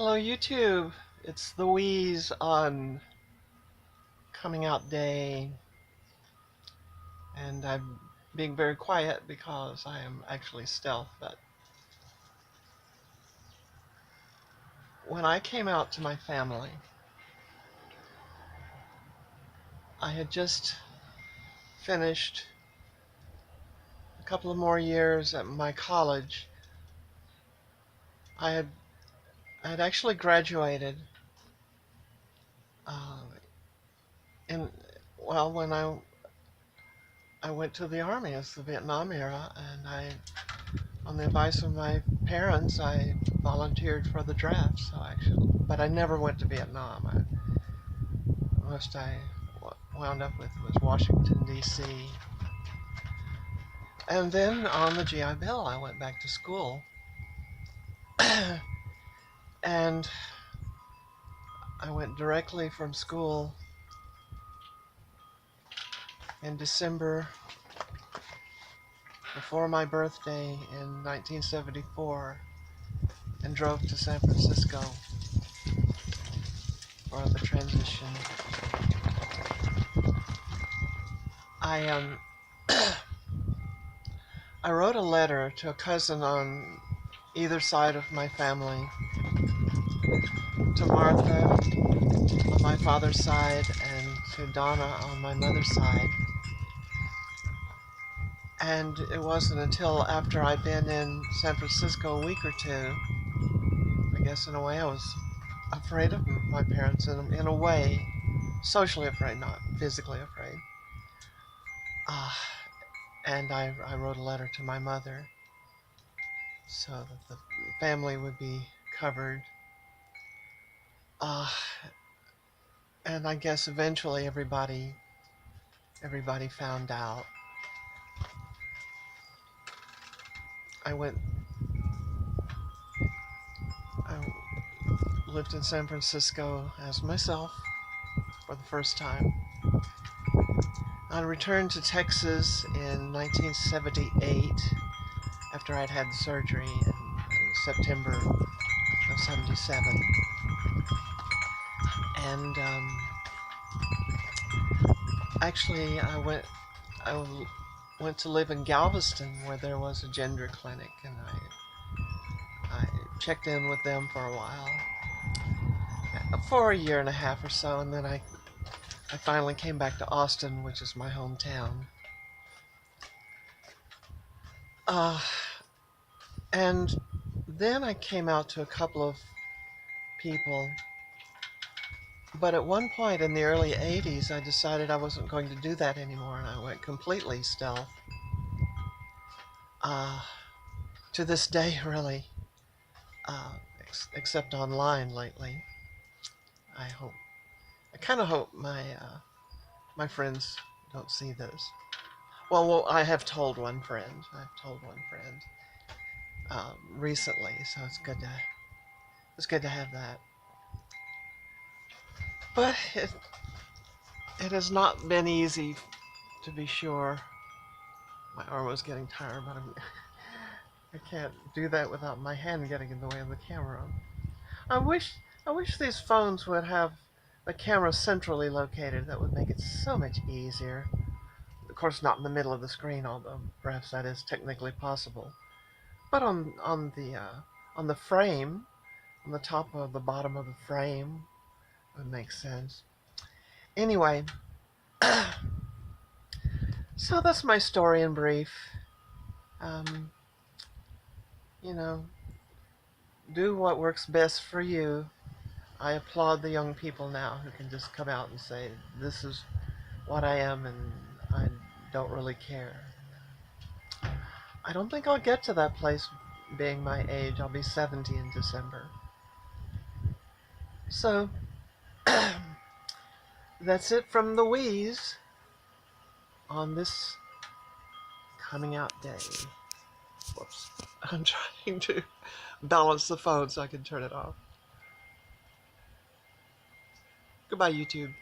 Hello YouTube, it's the Wheeze on coming out day, and I'm being very quiet because I am actually stealth, but when I came out to my family, I had just finished a couple of more years at my college. I had actually graduated uh, in when I went to the Army. It's the Vietnam era, and on the advice of my parents, I volunteered for the draft. But I never went to Vietnam. The most I wound up with was Washington, D.C. And then on the GI Bill, I went back to school. And I went directly from school in December before my birthday in 1974 and drove to San Francisco for the transition. I I wrote a letter to a cousin on either side of my family, to Martha on my father's side and to Donna on my mother's side. And it wasn't until after I'd been in San Francisco a week or two, I guess in a way I was afraid of my parents, in a way, socially afraid, not physically afraid. Uh, and I wrote a letter to my mother so that the family would be covered. Uh, and I guess eventually everybody found out. I went, I lived in San Francisco as myself for the first time. I returned to Texas in 1978 after I'd had surgery in September of 77. And actually I went to live in Galveston where there was a gender clinic, and I checked in with them for a while, for a year and a half or so, and then I finally came back to Austin, which is my hometown. And then I came out to a couple of people, but at one point in the early 80s, I decided I wasn't going to do that anymore, and I went completely stealth. Uh, to this day, really, except online lately. I kind of hope my friends don't see this. Well, I have told one friend. Recently, so it's good to have that. But it has not been easy, to be sure. My arm was getting tired, but I can't do that without my hand getting in the way of the camera. I wish these phones would have the camera centrally located. That would make it so much easier. Of course, not in the middle of the screen, although perhaps that is technically possible. But on the frame, on the top of the bottom of the frame, would make sense. Anyway, so that's my story in brief. Um, you know, do what works best for you. I applaud the young people now who can just come out and say, this is what I am and I don't really care. I don't think I'll get to that place being my age. I'll be 70 in December. So, that's it from the Wheeze on this coming out day. Whoops. I'm trying to balance the phone so I can turn it off. Goodbye, YouTube.